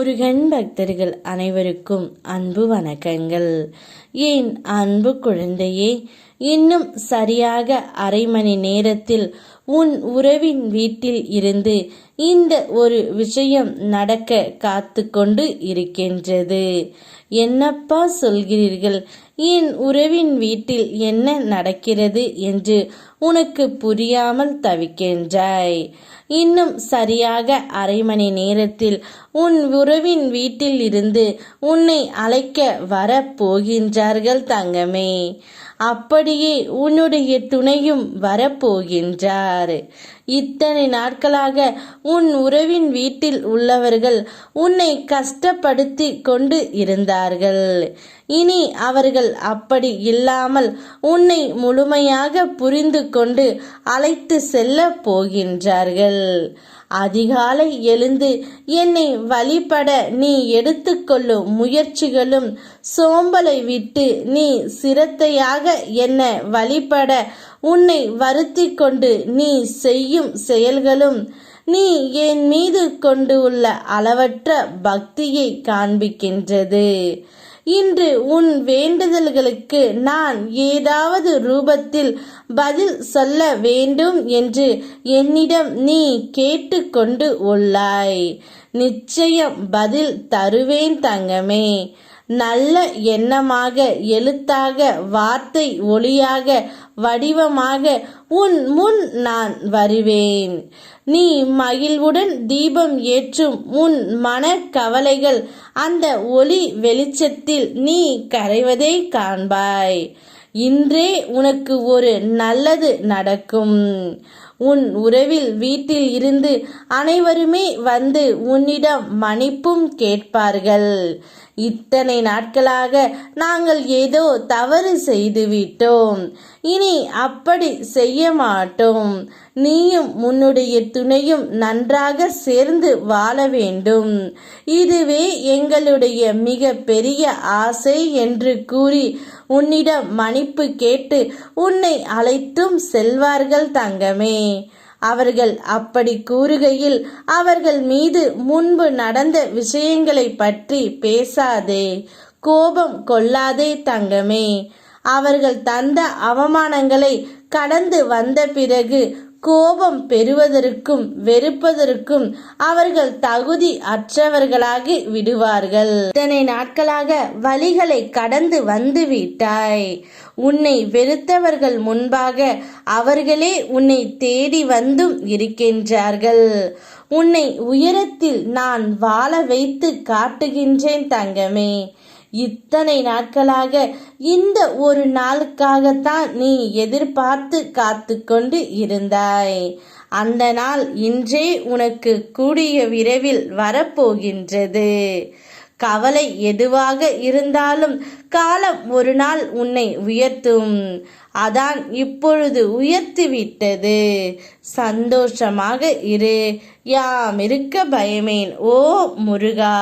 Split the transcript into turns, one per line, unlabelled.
முருகன் பக்தர்கள் அனைவருக்கும் அன்பு வணக்கங்கள். ஏன் அன்பு குழந்தையே, இன்னும் சரியாக அரை மணி நேரத்தில் உன் உறவின் வீட்டில் இருந்து இந்த ஒரு விஷயம் நடக்க காத்து கொண்டு இருக்கின்றது. என்னப்பா சொல்கிறீர்கள்? என் உறவின் வீட்டில் என்ன நடக்கிறது என்று உனக்கு புரியாமல் தவிக்கின்றாய். இன்னும் சரியாக அரை மணி நேரத்தில் உன் உறவின் வீட்டில் இருந்து உன்னை அழைக்க வரப்போகின்றார்கள் தங்கமே. அப்படியே உன்னுடைய துணையும் வரப்போகின்றார். இத்தனை நாட்களாக உன் உறவின் வீட்டில் உள்ளவர்கள் உன்னை கஷ்டப்படுத்தி கொண்டு இருந்தார்கள். இனி அவர்கள் அப்படி இல்லாமல் உன்னை முழுமையாக புரிந்து கொண்டு அழைத்து செல்ல போகின்றார்கள். அதிகாலை எழுந்து என்னை வழிபட நீ எடுத்துக்கொள்ளும் முயற்சிகளும், சோம்பலை விட்டு நீ சிரத்தையாக என்னை வழிபட உன்னை வருத்தி கொண்டு நீ செய்யும் செயல்களும், நீ என் மீது கொண்டு உள்ள அளவற்ற பக்தியை காண்பிக்கின்றது. இன்று உன் வேண்டுதல்களுக்கு நான் ஏதாவது ரூபத்தில் பதில் சொல்ல வேண்டும் என்று என்னிடம் நீ கேட்டு கொண்டு உள்ளாய். நிச்சயம் பதில் தருவேன் தங்கமே. நல்ல எண்ணமாக, எழுத்தாக, வார்த்தை ஒளியாக, வடிவமாக உன் முன் நான் வருவேன். நீ மகிழ்வுடன் தீபம் ஏற்றும் உன் மன கவலைகள் அந்த ஒளி வெளிச்சத்தில் நீ கரைவதை காண்பாய். இன்றே உனக்கு ஒரு நல்லது நடக்கும். உன் உறவில் வீட்டில் இருந்து அனைவருமே வந்து உன்னிடம் மன்னிப்பும் கேட்பார்கள். இத்தனை நாட்களாக நாங்கள் ஏதோ தவறு செய்துவிட்டோம், இனி அப்படி செய்ய மாட்டோம். நீயும் உன்னுடைய துணையும் நன்றாக சேர்ந்து வாழ வேண்டும், இதுவே எங்களுடைய மிக பெரிய ஆசை என்று கூறி உன்னிடம் மன்னிப்பு கேட்டு உன்னை அழைத்தும் செல்வார்கள் தங்கமே. அவர்கள் அப்படி கூறுகையில் அவர்கள் மீது முன்பு நடந்த விஷயங்களை பற்றி பேசாதே, கோபம் கொள்ளாதே தங்கமே. அவர்கள் தந்த அவமானங்களை கடந்து வந்த பிறகு கோபம் பெறுவதற்கும் வெறுப்பதற்கும் அவர்கள் தகுதி அற்றவர்களாகி விடுவார்கள். இத்தனை நாட்களாக வழிகளை கடந்து வந்து விட்டாய். உன்னை வெறுத்தவர்கள் முன்பாக அவர்களே உன்னை தேடி வந்தும் இருக்கின்றார்கள். உன்னை உயரத்தில் நான் வாழ வைத்து காட்டுகின்றேன் தங்கமே. இத்தனை நாட்களாக இந்த ஒரு நாளுக்காகத்தான் நீ எதிர்பார்த்து காத்து கொண்டு இருந்தாய். அந்த நாள் இன்றே உனக்கு கூடிய விரைவில் வரப்போகின்றது. கவலை எதுவாக இருந்தாலும் காலம் ஒரு நாள் உன்னை உயர்த்தும். அதான் இப்பொழுது உயர்த்திவிட்டது. சந்தோஷமாக இரு. யாம் இருக்க பயமேன். ஓ முருகா.